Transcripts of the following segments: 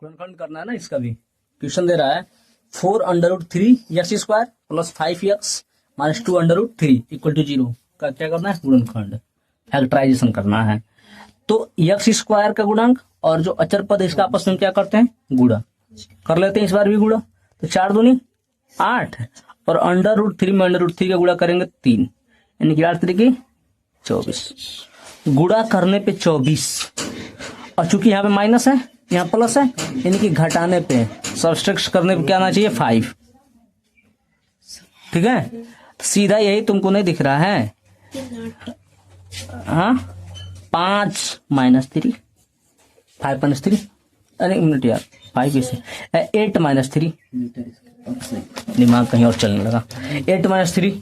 गुणनखंड करना है ना, इसका भी क्वेश्चन दे रहा है 4√3 x² plus 5x minus 2√3 equal to 0 का क्या करना है, गुणनखंड, फैक्टराइजेशन करना है। तो x² का गुणांक और जो अचर पद इसका आपस में क्या करते हैं, गुणा कर लेते हैं। इस बार भी गुणा, तो 4 दूनी 8 और √3 में √3 का गुणा करेंगे 3, यानी कि 8 3 24। गुणा करने पे 24, और चूंकि यहाँ पे माइनस है यहाँ प्लस है, यानी कि घटाने पे सब्सट्रैक्ट करने पे क्या आना चाहिए, 5। ठीक है, सीधा यही तुमको नहीं दिख रहा है। हाँ, 5 माइनस 3, 5 माइनस 3, अरे मिनट यार, 5 कैसे, 8 माइनस 3, दिमाग कहीं और चलने लगा। 8 माइनस 3,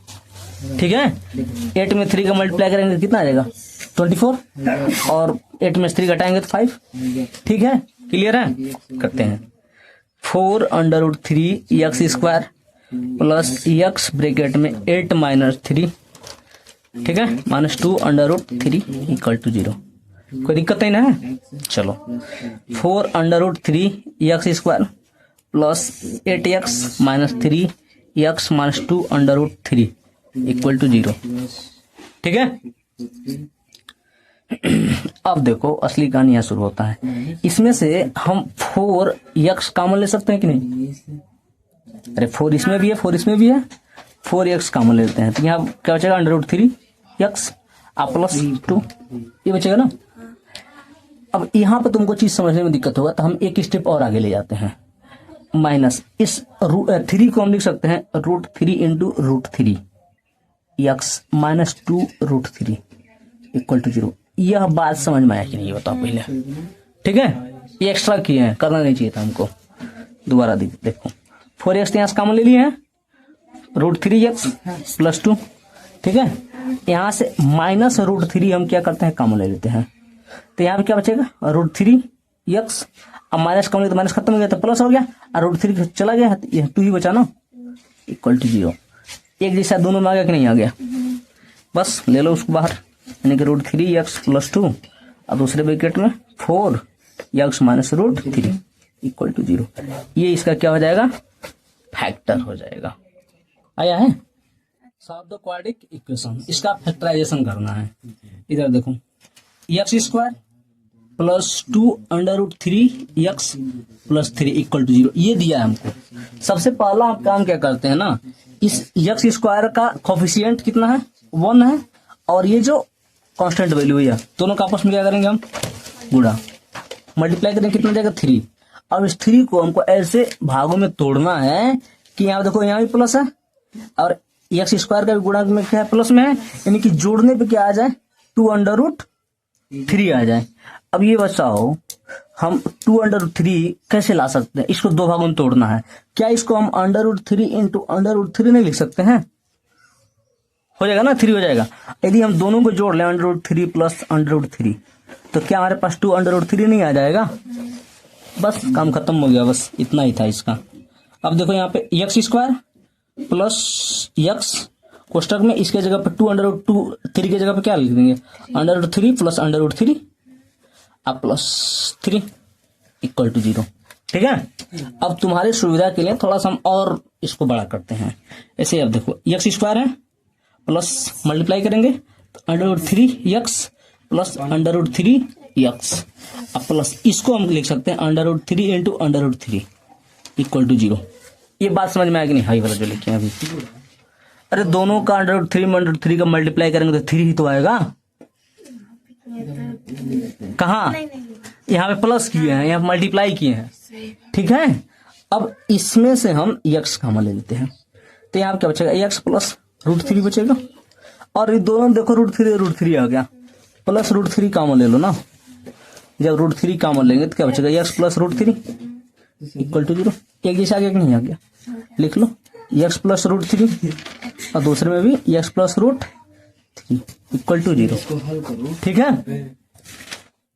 ठीक है, 8 में 3 का मल्टीप्लाई करेंगे तो कितना आ जाएगा, 24, और 8 में 3 घटाएंगे तो 5। ठीक है, क्लियर है, करते हैं। 4√3 x² प्लस x ब्रैकेट में 8 माइनस 3, ठीक है, माइनस 2√3 इक्वल टू 0। कोई दिक्कत नहीं ना है, चलो। 4√3 x² plus 8x minus 3x minus 2√3 equal to 0। ठीक है, अब देखो असली कहानी यहाँ शुरू होता है। इसमें से हम 4x कॉमन ले सकते हैं कि नहीं, अरे 4 इसमें भी है 4 इसमें भी है, 4x कॉमन लेते हैं, तो यहाँ क्या बचेगा, √3x आप प्लस 2, ये बचेगा ना। अब यहाँ पे तुमको चीज समझने में दिक्कत होगा, तो हम एक स्टेप और आगे ले जाते हैं। माइनस इस 3 को हम लिख सकते हैं √3 into √3 x minus 2√3 equal to 0। यह बात समझ में आया कि नहीं, बताओ पहले। ठीक है, ये एक्स्ट्रा किए हैं, करना नहीं चाहिए था हमको। दोबारा देखो, 4x यहाँ से कॉमन ले लिए हैं, √3x प्लस 2। ठीक है, यहाँ से माइनस √3 हम क्या करते हैं, कॉमन ले लेते हैं, तो यहाँ पे क्या बचेगा, √3x। अब माइनस कॉमन ले तो माइनस खत्म हो गया, तो प्लस हो गया, और √3 चला गया, तो यह 2 ही बचा ना, इक्वल टू 0। एक जैसा दोनों में आ गया कि नहीं आ गया, बस ले लो उसको बाहर, यानी कि √3x प्लस 2 और दूसरे ब्रैकेट में 4x माइनस √3 इक्वल टू 0। ये इसका क्या हो जाएगा, फैक्टर हो जाएगा। आया है, सॉल्व द क्वाड्रेटिक इक्वेशन, इसका फैक्टराइजेशन करना है। इधर देखो, x² plus 2√3x plus 3 equal to 0, ये दिया है हमको। सबसे पहला आप काम क्या करते हैं ना, इस x² का कोफिशिएंट कितना है, 1 है, और ये जो कांस्टेंट वैल्यू है, दोनों का आपस में क्या करेंगे हम, गुणा, मल्टीप्लाई करेंगे, कितना जाएगा 3। अब इस 3 को हमको ऐसे भागों में तोड़ना है कि यहाँ देखो, यहाँ भी प्लस है और x² का भी गुणा में क्या है, प्लस में है, यानी कि जोड़ने पे क्या आ जाए, 2√3 आ जाए। अब ये बताओ हम 2√3 कैसे ला सकते हैं, इसको दो भागों में तोड़ना है, क्या इसको हम √3 इंटू √3 नहीं लिख सकते हैं, हो जाएगा ना, 3 हो जाएगा। यदि हम दोनों को जोड़ लें √3 प्लस √3, तो क्या हमारे पास 2√3 नहीं आ जाएगा, बस काम खत्म हो गया, बस इतना ही था इसका। अब देखो यहाँ पे x² प्लस x कोष्टक में, इसके जगह पे 2√3 की जगह पे क्या लिख देंगे, √3 प्लस √3 अब प्लस 3 इक्वल टू 0। ठीक है, अब तुम्हारी सुविधा के लिए थोड़ा सा हम और इसको बड़ा करते हैं। ऐसे अब देखो, x² है प्लस मल्टीप्लाई करेंगे तो √3x प्लस √3x, अब प्लस इसको हम लिख सकते हैं √3 इंटू √3 इक्वल टू 0। ये बात समझ में आएगी नहीं, हाई वाला जो लिखे हैं अभी, अरे दोनों का √3 में √3 का मल्टीप्लाई करेंगे तो 3 ही तो आएगा। कहाँ, यहाँ पे प्लस किए हैं, यहाँ मल्टीप्लाई किए हैं। ठीक है, अब इसमें से हम x कॉमन ले लेते हैं, तो यहाँ क्या बचेगा, x प्लस √3 बचेगा, और ये दोनों देखो √3 आ गया, प्लस √3 कॉमन ले लो ना। जब √3 कॉमन लेंगे तो क्या बचेगा, x प्लस √3 इक्वल टू 0। एक जैसा आ गया कि नहीं आ गया, लिख लो x प्लस √3 और दूसरे में भी x प्लस √3 इक्वल टू 0। ठीक है,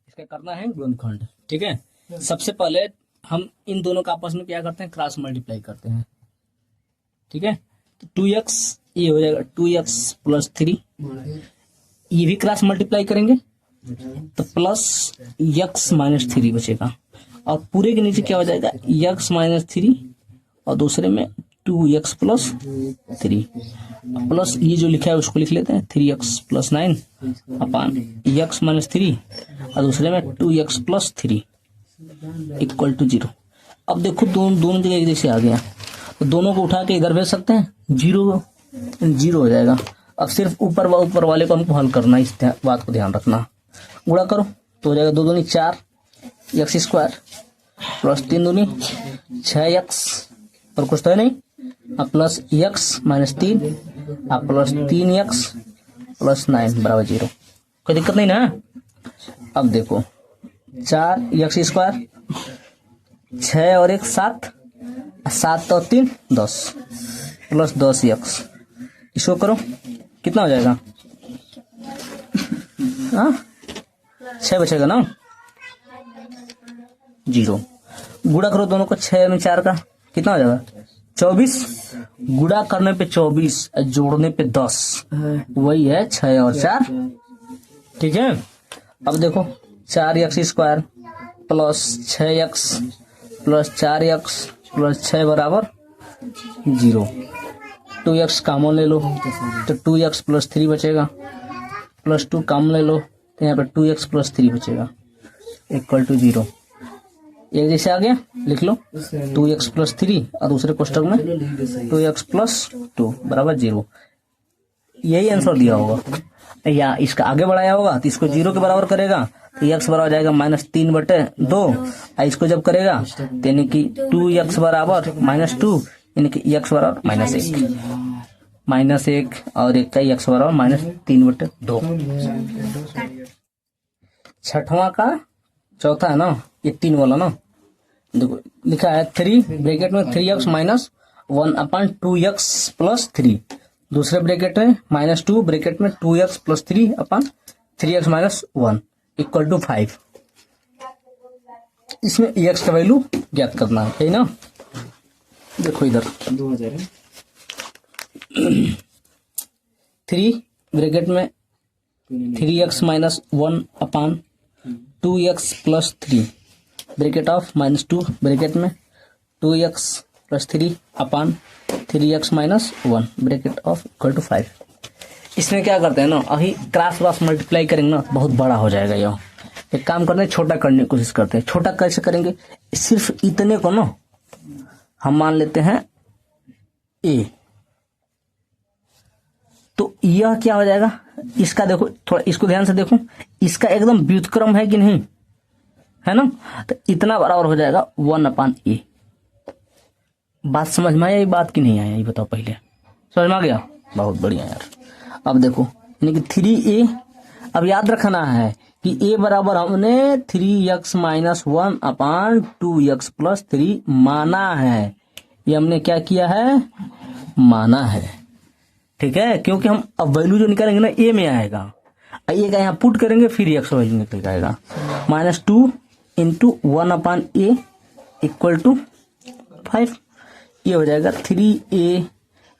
इसका करना है गुणनखंड। ठीक है, सबसे पहले हम इन दोनों का आपस में क्या करते हैं, क्रॉस मल्टीप्लाई करते हैं। ठीक है, तो 2x ये हो जाएगा 2x प्लस 3, ये भी क्रॉस मल्टीप्लाई करेंगे तो प्लस x माइनस 3 बचेगा, और पूरे के नीचे क्या हो जाएगा, x माइनस 3 और दूसरे में 2x प्लस 3 प्लस ये जो लिखा है उसको लिख लेते हैं 3x प्लस 9 अपान x माइनस 3 और दूसरे में 2x प्लस 3 इक्वल टू 0। अब देखो दोनों जगह एक जैसे आ गया, तो दोनों को उठा के इधर भेज सकते हैं, 0 हो जाएगा। अब सिर्फ ऊपर वाले को हमको हल करना है, इस बात को ध्यान रखना। गुणा करो तो हो जाएगा 2 दूनी 4 x स्क्वायर प्लस 3 दूनी 6x और कुछ तो है नहीं, अब प्लस x माइनस 3 अब प्लस 3x प्लस 9 बराबर 0। कोई दिक्कत नहीं ना। अब देखो 4x स्क्वायर 6 और 1 7 7 और 3 10 प्लस 10x, इसको करो कितना हो जाएगा, 6 बचेगा ना, 0। गुणा करो दोनों को, 6 में 4 का कितना हो जाएगा 24, गुणा करने पे 24 जोड़ने पे 10, वही है 6 और 4। ठीक है। अब देखो 4x square plus 6x plus 4x plus 6 बराबर 0। 2x कॉमन ले लो तो 2x प्लस 3 बचेगा, प्लस 2 कॉमन ले लो तो यहाँ पे 2x प्लस 3 बचेगा इक्वल टू 0। एक जैसे आ गया, लिख लो 2x प्लस 3 और दूसरे कोष्टक में 2x प्लस 2 बराबर 0। यही आंसर दिया होगा, या इसका आगे बढ़ाया होगा तो इसको 0 के बराबर करेगा तो x बराबर जाएगा -3/2, और इसको जब करेगा तो यानी कि 2x बराबर -2 यानी कि x बराबर -1 और 1 का x बराबर -3/2। छठवां का चौथा है ना, ये 3 वाला ना, देखो लिखा है 3 ब्रैकेट में 3x minus 1 upon 2x plus 3, दूसरे ब्रैकेट में -2 ब्रैकेट में 2x plus 3 upon 3x minus 1 equal to 5। इसमें x का वैल्यू ज्ञात करना है ना। देखो इधर 3 ब्रैकेट में 3x minus 1 upon 2x plus 3 bracket of -2 bracket में 2x plus 3 upon 3x minus 1 bracket of equal to 5। इसमें क्या करते हैं ना, अभी क्रॉस मल्टीप्लाई करेंगे ना बहुत बड़ा हो जाएगा। यह एक काम करते हैं, छोटा करने की कोशिश करते हैं। छोटा कैसे करेंगे, सिर्फ इतने को ना हम मान लेते हैं a, तो यह क्या हो जाएगा, इसका देखो थोड़ा इसको ध्यान से देखो, इसका एकदम व्युत्क्रम है कि नहीं है ना, तो इतना बराबर हो जाएगा 1/a। बात समझ में आया ये बात की नहीं आया, ये बताओ पहले समझ में आ गया, बहुत बढ़िया यार। अब देखो यानी कि 3a, अब याद रखना है कि a बराबर हमने 3x minus 1 upon 2x plus 3 माना है, ये हमने क्या किया है, माना है। ठीक है, क्योंकि हम अब वैल्यू जो निकालेंगे ना a में आएगा, a का यहाँ पुट करेंगे फिर x वैल्यू निकल जाएगा, -2 into 1 upon a equal to 5। ये हो जाएगा 3a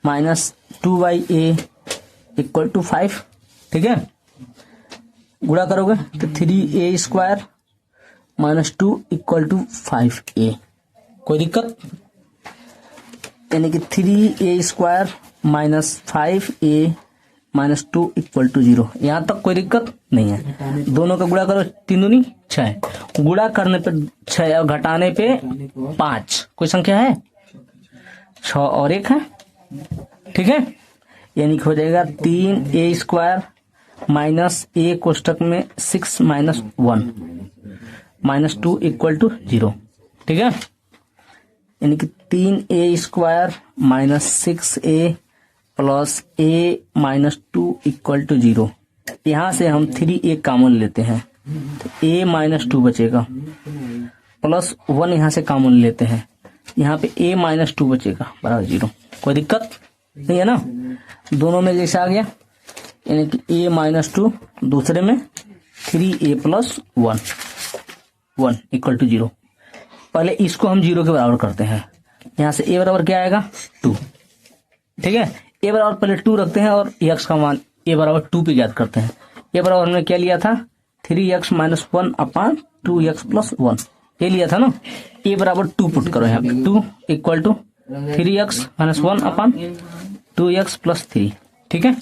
minus 2/a equal to 5। ठीक है, गुणा करोगे तो 3a square minus 2 equal to 5a। कोई दिक्कत, यानी कि 3a square minus 5a minus 2 equal to 0। यहां तक कोई दिक्कत नहीं है। दोनों का गुणा करो, 3 दूनी 6, गुणा करने पे 6 और घटाने पे 5, कोई संख्या है 6 और 1 है। ठीक है, यानी कि हो जाएगा 3a स्क्वायर माइनस a कोष्टक में 6 माइनस 1 माइनस 2 इक्वल टू 0। ठीक है, यानी कि 3a square minus 6a plus a minus 2 equal to 0। यहां से हम 3a कॉमन लेते हैं तो a माइनस 2 बचेगा, प्लस 1 यहां से कॉमन लेते हैं, यहाँ पे a माइनस 2 बचेगा बराबर 0। कोई दिक्कत नहीं है ना, दोनों में जैसा आ गया, यानी कि a माइनस 2 दूसरे में 3a प्लस 1 इक्वल टू 0। पहले इसको हम 0 के बराबर करते हैं, यहाँ से a बराबर क्या आएगा 2। ठीक है, a बराबर पहले 2 रखते हैं और x का मान a बराबर 2 पे याद करते हैं। a बराबर हमने क्या लिया था 3x minus 1 upon 2x plus 1 ये लिया था ना, ए बराबर 2 पुट करो यहाँ पे, 2 equal to 3x minus 1 upon 2x plus 3, ठीक है।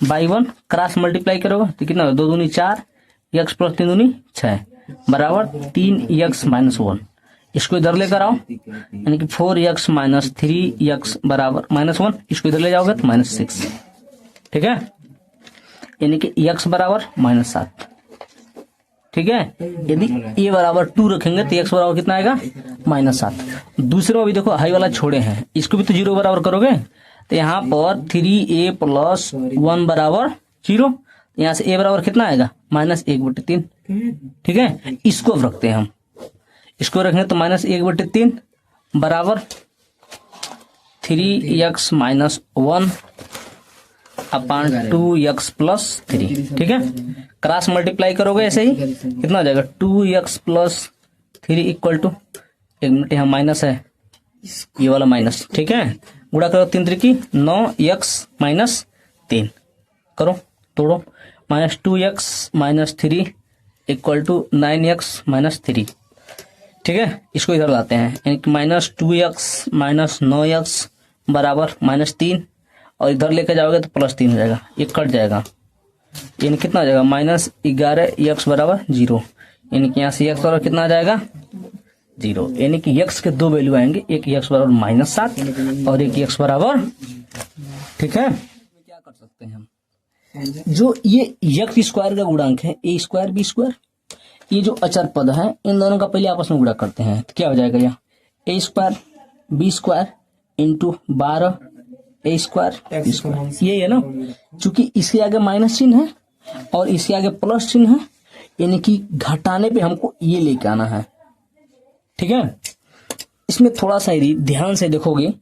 बाई 1 क्रॉस मल्टीप्लाई करोगे तो कितना होगा, 2 दूनी 4, x प्लस 3 दूनी 6 बराबर 3x माइनस 1। इसको इधर लेकर आओ, यानी कि 4x माइनस 3x बराबर माइनस 1, इसको इधर ले जाओगे तो माइनस 6, ठीक है। यानी कि x बराबर माइनस 7, ठीक है। यदि a बराबर 2 रखेंगे तो x बराबर कितना आएगा, माइनस 7। दूसरे में भी देखो हाई वाला छोड़े हैं, इसको भी तो 0 बराबर करोगे तो यहाँ पर 3a प्लस 1 बराबर 0, यहाँ से a बराबर कितना आएगा, माइनस 1/3, ठीक है। इसको रखते हैं हम, इसको रखेंगे तो माइनस 1/3 बराबर 3x minus 1 upon 2x plus 3, ठीक है। क्रॉस मल्टीप्लाई करोगे ऐसे ही कितना हो जाएगा, 2x plus 3 equal to, 1 minute यहाँ माइनस है, ये वाला माइनस, ठीक है। गुणा करो 3 त्रिकी 9x माइनस 3, करो तोड़ो, minus 2x minus 3 equal to 9x minus 3, ठीक है। इसको इधर लाते हैं, यानी कि माइनस 2x माइनस 9x बराबर माइनस 3, और इधर लेके जाओगे तो प्लस 3 हो जाएगा, ये कट जाएगा, यानी कितना हो जाएगा, माइनस 11x बराबर 0, यानी कि यहाँ से x बराबर कितना आ जाएगा, 0, यानी कि x के 2 वैल्यू आएंगे, एक x बराबर माइनस 7 और एक x बराबर, ठीक है। क्या कर सकते हैं हम, जो ये x स्क्वायर का गुणांक है a स्क्वायर b स्क्वायर, ये जो अचर पद है इन दोनों का पहले आपस में गुणा करते हैं, तो क्या हो जाएगा, यहाँ a square b square into 12 a square b square, ये है ना। चूंकि इसके आगे माइनस चिन्ह है और इसके आगे प्लस चिन्ह है, यानी कि घटाने पे हमको ये लेके आना है, ठीक है। इसमें थोड़ा सा यदि ध्यान से देखोगे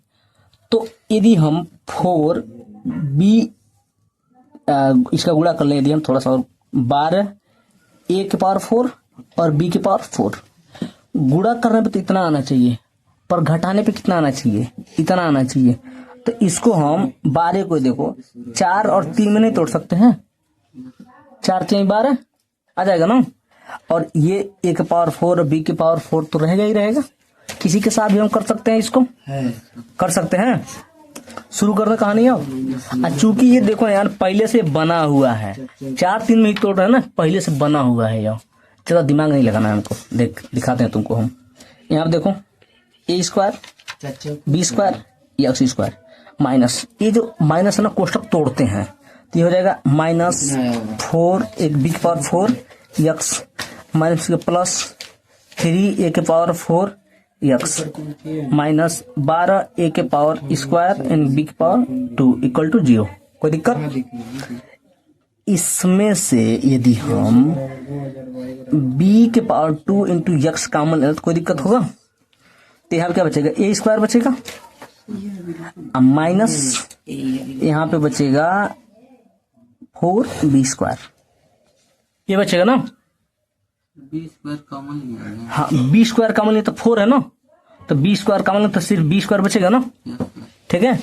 तो यदि हम 4b इसका गुणा कर लें, यदि हम थोड़ा सा और 12 a के पावर 4 और b के पावर 4, गुणा करने पे तो इतना आना चाहिए, पर घटाने पे कितना आना चाहिए, इतना आना चाहिए। तो इसको हम 12 को देखो 4 और 3 में नहीं तोड़ सकते हैं, 4 3 12 आ जाएगा ना, और ये a के पावर 4 और b के पावर 4 तो रहेगा ही रहेगा। किसी के साथ भी हम कर सकते हैं, इसको कर सकते हैं। शुरू करना कहानी अब, चूंकि ये देखो यार पहले से बना हुआ है, 4 3 में ही तोड़ रहे हैं ना, पहले से बना हुआ है यार, चलो दिमाग नहीं लगाना है हमको, दिखाते हैं तुमको हम। यहाँ पे देखो a square b square x square minus, ये जो माइनस है ना कोष्टक तोड़ते हैं तो ये हो जाएगा माइनस 4 एक b के पावर 4 x माइनस के प्लस 3 a के पावर 4 x माइनस 12 a के पावर स्क्वायर एंड b के पावर 2 इक्वल टू 0। कोई दिक्कत? इसमें से यदि हम b के पावर 2 इंटू x कॉमन ले तो कोई दिक्कत होगा? तो यहाँ पे क्या बचेगा, a स्क्वायर बचेगा माइनस यहाँ पे बचेगा 4b स्क्वायर, ये बचेगा ना, बी स्क्वायर कॉमन नहीं है। हाँ b स्क्वायर कॉमन नहीं तो 4 है ना, तो b स्क्वायर कॉमन तो सिर्फ b स्क्वायर बचेगा ना, ठीक है।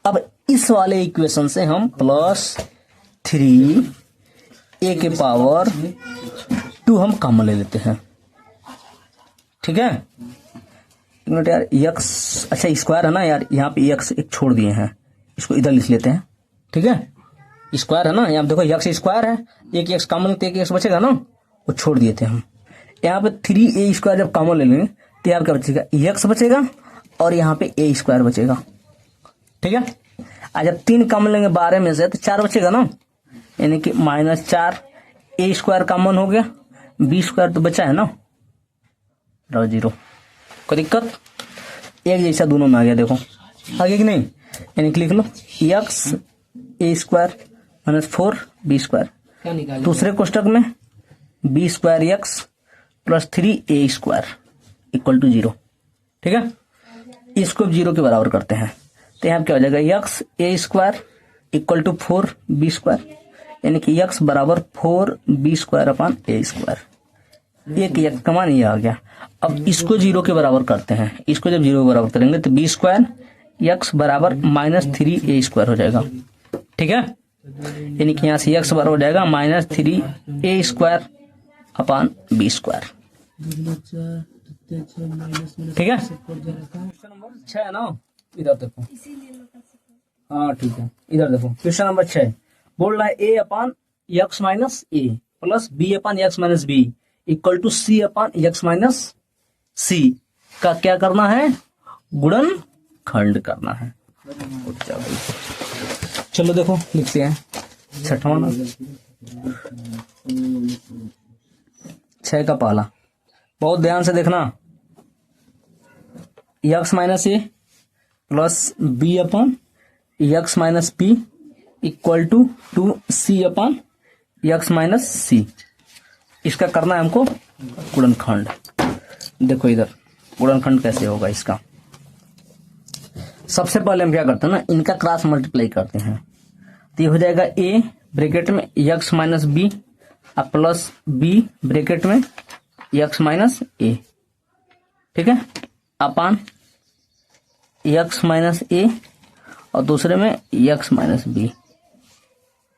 अब इस वाले इक्वेशन से हम प्लस 3 a के पावर 2 हम कॉमन ले लेते हैं, ठीक है। मिनट यार x, अच्छा स्क्वायर है ना यार, यहाँ पे x एक छोड़ दिए हैं, इसको इधर लिख लेते हैं, ठीक है। स्क्वायर है ना, यहाँ देखो x स्क्वायर है, एक x कॉमन तो एक x बचेगा ना, वो छोड़ दिए थे हम। यहाँ पे 3a स्क्वायर जब कॉमन ले लेंगे तो यहाँ क्या बचेगा, x बचेगा और यहाँ पे a स्क्वायर बचेगा, ठीक है। आज जब 3 कॉमन लेंगे 12 में से तो 4 बचेगा ना, यानी कि माइनस 4 a स्क्वायर कॉमन हो गया, b स्क्वायर तो बचा है ना, 0। कोई दिक्कत? एक जैसा दोनों में आ गया, देखो आगे कि नहीं, यानी कि लिख लो x a square minus 4b square, दूसरे कोष्टक में b square x plus 3a square equal to 0, ठीक है। इसको 0 के बराबर करते हैं तो यहाँ क्या हो जाएगा, x a square equal to 4b square, यानी कि x बराबर 4b square upon a square, एक कमान ये आ गया। अब इसको 0 के बराबर करते हैं, इसको जब 0 के बराबर करेंगे तो b स्क्वायर x बराबर माइनस 3a स्क्वायर हो जाएगा, ठीक है। यानी कि यहाँ से x बराबर हो जाएगा minus 3a square upon b square, ठीक है, क्वेश्चन नंबर 6 है ना, इधर देखो। हाँ ठीक है, इधर देखो क्वेश्चन नंबर 6 बोल रहा है a upon x minus a plus b upon x minus b equal to c upon x minus c का क्या करना है, गुणन खंड करना है। चलो देखो लिखते हैं 6वां ना, 6 का पहला, बहुत ध्यान से देखना, x minus a plus b upon x minus p equal to 2c upon x minus c, इसका करना है हमको गुणनखंड। देखो इधर गुणनखंड कैसे होगा इसका, सबसे पहले हम क्या करते हैं ना, इनका क्रॉस मल्टीप्लाई करते हैं, तो ये हो जाएगा a ब्रैकेट में x minus b plus b bracket में एक्स माइनस ए, ठीक है, अपान एक्स माइनस ए और दूसरे में एक्स माइनस बी,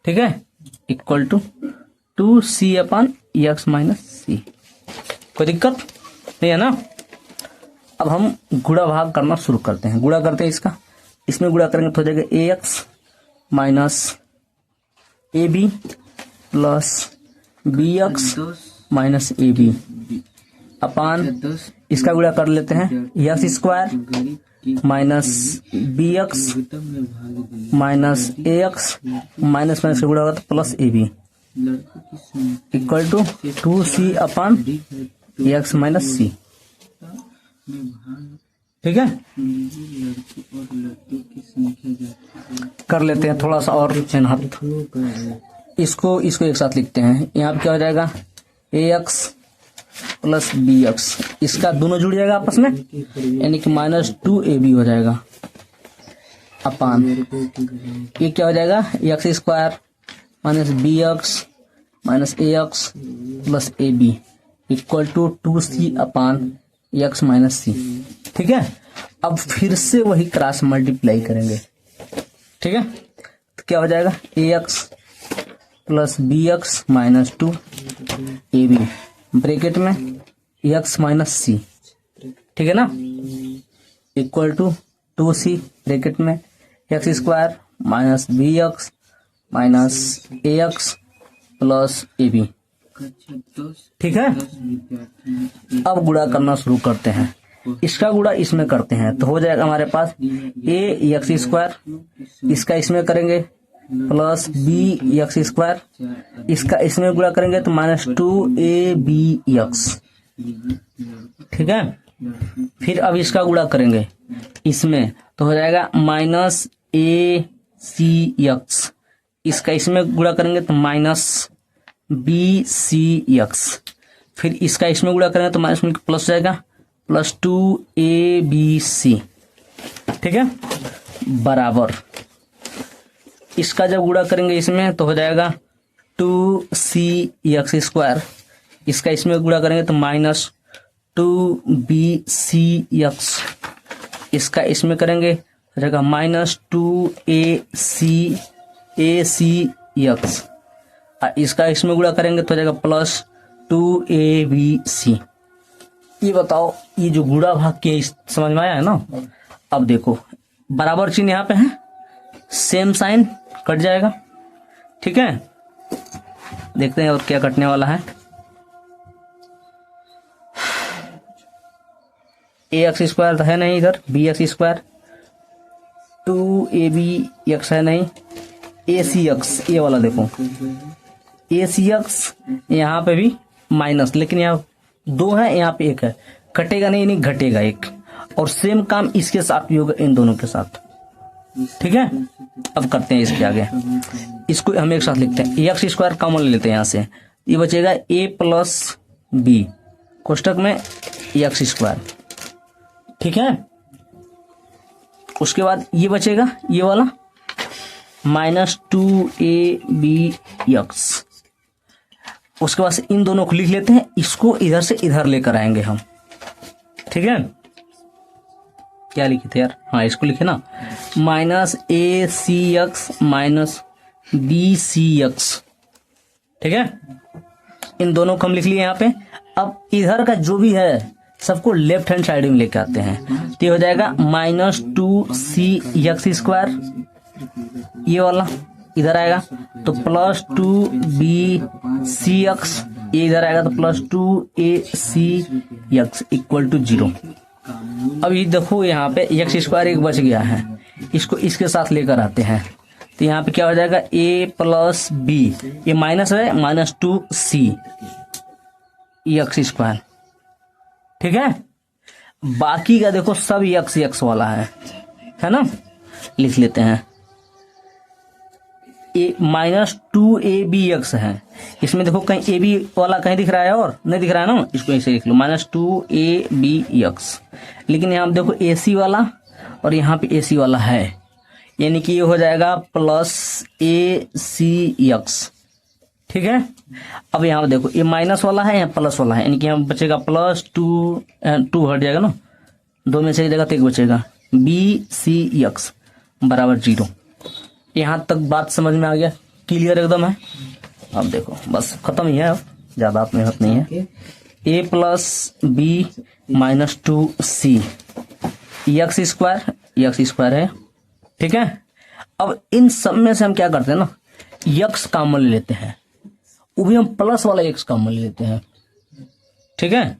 ठीक है, equal to 2c upon x minus c. कोई दिक्कत नहीं है ना। अब हम गुणा भाग करना शुरू करते हैं, गुणा करते हैं इसका, इसमें गुणा करेंगे तो हो जाएगा a x minus a b plus b x minus a b upon इसका गुणा कर लेते हैं x square minus b x minus a x minus minus का गुणा होगा तो plus a b equal to 2c upon x minus c, ठीक है। कर लेते हैं थोड़ा सा और चिन्हित, इसको एक साथ लिखते हैं, यहाँ पे क्या हो जाएगा a x plus b x, इसका दोनों जुड़ जाएगा आपस में, यानी कि माइनस 2ab हो जाएगा अपान ये क्या हो जाएगा x square minus b x minus a x plus a b equal to 2c upon x minus c, ठीक है। अब फिर से वही क्रॉस मल्टीप्लाई करेंगे, ठीक है, तो क्या हो जाएगा a x plus b x minus 2ab bracket में एक्स माइनस सी, ठीक है ना, इक्वल टू 2c ब्रैकेट में x square minus b x minus a x plus a b, ठीक है। अब गुणा करना शुरू करते हैं, इसका गुणा इसमें करते हैं तो हो जाएगा हमारे पास ए एक्स स्क्वायर, इसका इसमें करेंगे प्लस बी एक्स स्क्वायर, इसका इसमें गुणा करेंगे तो माइनस 2abx, ठीक है। फिर अब इसका गुणा करेंगे इसमें तो हो जाएगा माइनस acx, इसका इसमें गुणा करेंगे तो माइनस bcx, फिर इसका इसमें गुणा करेंगे तो माइनस में प्लस हो जाएगा प्लस 2abc, ठीक है, बराबर इसका जब गुणा करेंगे इसमें तो हो जाएगा 2cx स्क्वायर, इसका इसमें गुणा करेंगे तो माइनस 2bcx, इसका इसमें करेंगे हो जाएगा माइनस 2acx, इसका इसमें गुणा करेंगे तो हो जाएगा प्लस 2abc। ये बताओ ये जो गुणा भाग के समझ में आया है ना। अब देखो बराबर चिन्ह यहाँ पे है, सेम साइन कट जाएगा, ठीक है। देखते हैं और क्या कटने वाला है, ए एक्स स्क्वायर है नहीं, इधर बी एक्स स्क्वायर 2abx है नहीं, acx ये वाला देखो acx यहाँ पे भी माइनस, लेकिन यहाँ 2 है यहाँ पे 1 है, कटेगा नहीं घटेगा 1, और सेम काम इसके साथ भी होगा इन दोनों के साथ, ठीक है। अब करते हैं इसके आगे, इसको हम एक साथ लिखते हैं, एक्स स्क्वायर कॉमन ले लेते हैं यहाँ से, ये बचेगा a प्लस बी कोष्टक में एक्स स्क्वायर, ठीक है। उसके बाद ये बचेगा ये वाला माइनस 2abx, उसके बाद इन दोनों को लिख लेते हैं, इसको इधर से इधर लेकर आएंगे हम, ठीक है। क्या लिखे थे यार, हाँ इसको लिखे ना, माइनस acx माइनस bcx, ठीक है। इन दोनों को हम लिख लिए यहाँ पे। अब इधर का जो भी है सबको लेफ्ट हैंड साइड में लेके आते हैं, तो ये हो जाएगा -2c(x²), ये वाला इधर आएगा तो +2bcx, ये इधर आएगा तो +2acx इक्वल टू 0। अब ये देखो यहाँ पे x² एक बच गया है, इसको इसके साथ लेकर आते हैं, तो यहाँ पे क्या हो जाएगा a + b, ये माइनस है, -2c x², ठीक है। बाकी का देखो सब x वाला है ना, लिख लेते हैं। -2abx है, इसमें देखो कहीं ab वाला कहीं दिख रहा है और नहीं दिख रहा है ना, इसको ऐसे लिख लो -2abx। लेकिन यहाँ देखो ac वाला और यहाँ पे ac वाला है, यानी कि ये हो जाएगा +acx, ठीक है। अब यहाँ पे देखो ये माइनस वाला है, यहाँ प्लस वाला है, यानी कि यहाँ बचेगा +2 हट जाएगा ना, 2 में से एक जगह तो एक बचेगा, bcx बराबर 0। यहाँ तक बात समझ में आ गया, क्लियर एकदम है। अब देखो बस खत्म ही है, अब ज्यादा मेहनत नहीं है। a + b - 2c x² है, ठीक है। अब इन सब में से हम क्या करते हैं ना, x कॉमन ले लेते हैं, वो भी हम प्लस वाला x कॉमन ले लेते हैं, ठीक है,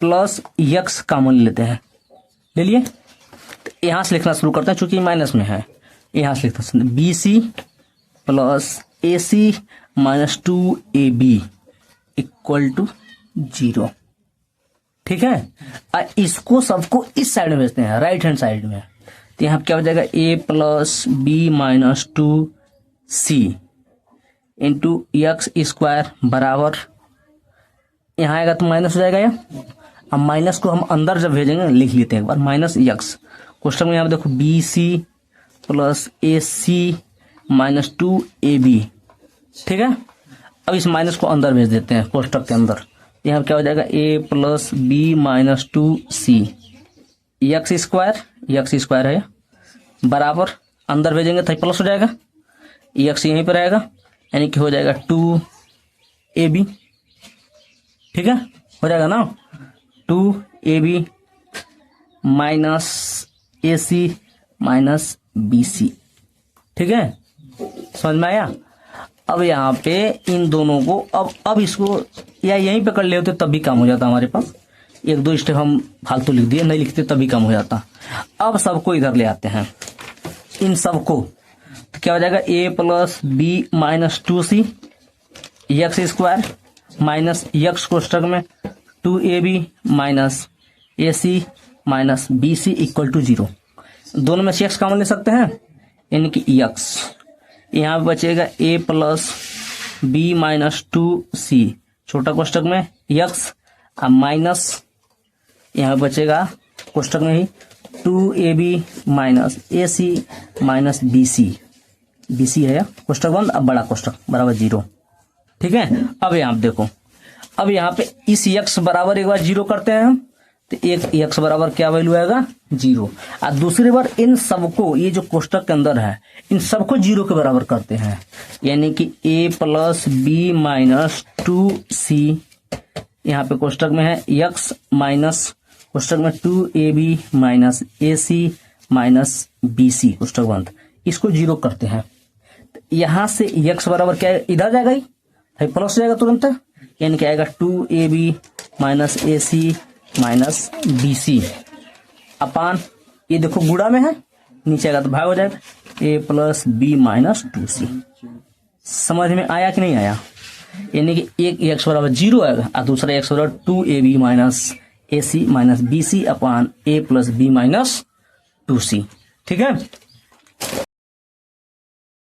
+x कॉमन ले लेते हैं, ले लिए। तो यहां से लिखना शुरू करते हैं, चूंकि माइनस में है, यहां से लिखते हैं bc + ac - 2ab equal to 0, ठीक है। इसको सबको इस साइड में भेजते हैं, राइट हैंड साइड में, तो यहाँ क्या हो जाएगा a + b - 2c into x² बराबर, यहाँ आएगा तो माइनस हो जाएगा ये। अब माइनस को हम अंदर जब भेजेंगे लिख लेते हैं एक बार, -x क्वेश्चन में यहाँ देखो bc + ac - 2ab, ठीक है। अब इस माइनस को अंदर भेज देते हैं कोष्टक के अंदर, यहाँ क्या हो जाएगा a + b - 2c x² है बराबर, अंदर भेजेंगे तो प्लस हो जाएगा, x यहीं पर रहेगा, यानी कि हो जाएगा 2ab, ठीक है, हो जाएगा ना 2ab - ac - bc, ठीक है, समझ में आया। अब यहाँ पे इन दोनों को अब इसको या यहीं पे कर ले होते तब भी काम हो जाता, हमारे पास 1-2 स्टेप हम फालतू लिख दिए, नहीं लिखते तब भी काम हो जाता। अब सबको इधर ले आते हैं, इन सबको, तो क्या हो जाएगा a + b - 2c x² minus x कोष्टक में 2ab - ac - bc equal to 0। दोनों में से x कॉमन ले सकते हैं, यानी कि x, यहाँ पे बचेगा a + b - 2c छोटा कोष्टक में x माइनस, यहाँ बचेगा कोष्टक में ही 2ab - ac - bc, bc है कोष्टक बंद, अब बड़ा कोष्टक बराबर 0, ठीक है। अब यहाँ देखो, अब यहाँ पे इस x बराबर एक बार 0 करते हैं हम, तो एक x बराबर क्या वैल्यू आएगा 0, और दूसरी बार इन सबको, ये जो कोष्टक के अंदर है, इन सबको 0 के बराबर करते हैं, यानी कि a + b - 2c, यहाँ पे कोष्टक में है x माइनस कोष्टक में 2ab - ac - bc कोष्टक बंद, इसको 0 करते हैं। यहां से x बराबर क्या है, इधर जाएगा ही प्लस हो जाएगा तुरंत, यानी क्या आएगा 2ab - ac - bc अपान, ये देखो गुणा में है, नीचे आएगा तो भाग हो जाएगा a + b - 2c। समझ में आया कि नहीं आया, यानी कि एक x बराबर 0 आएगा और दूसरा x बराबर 2ab - ac - bc upon a + b - 2c, ठीक है।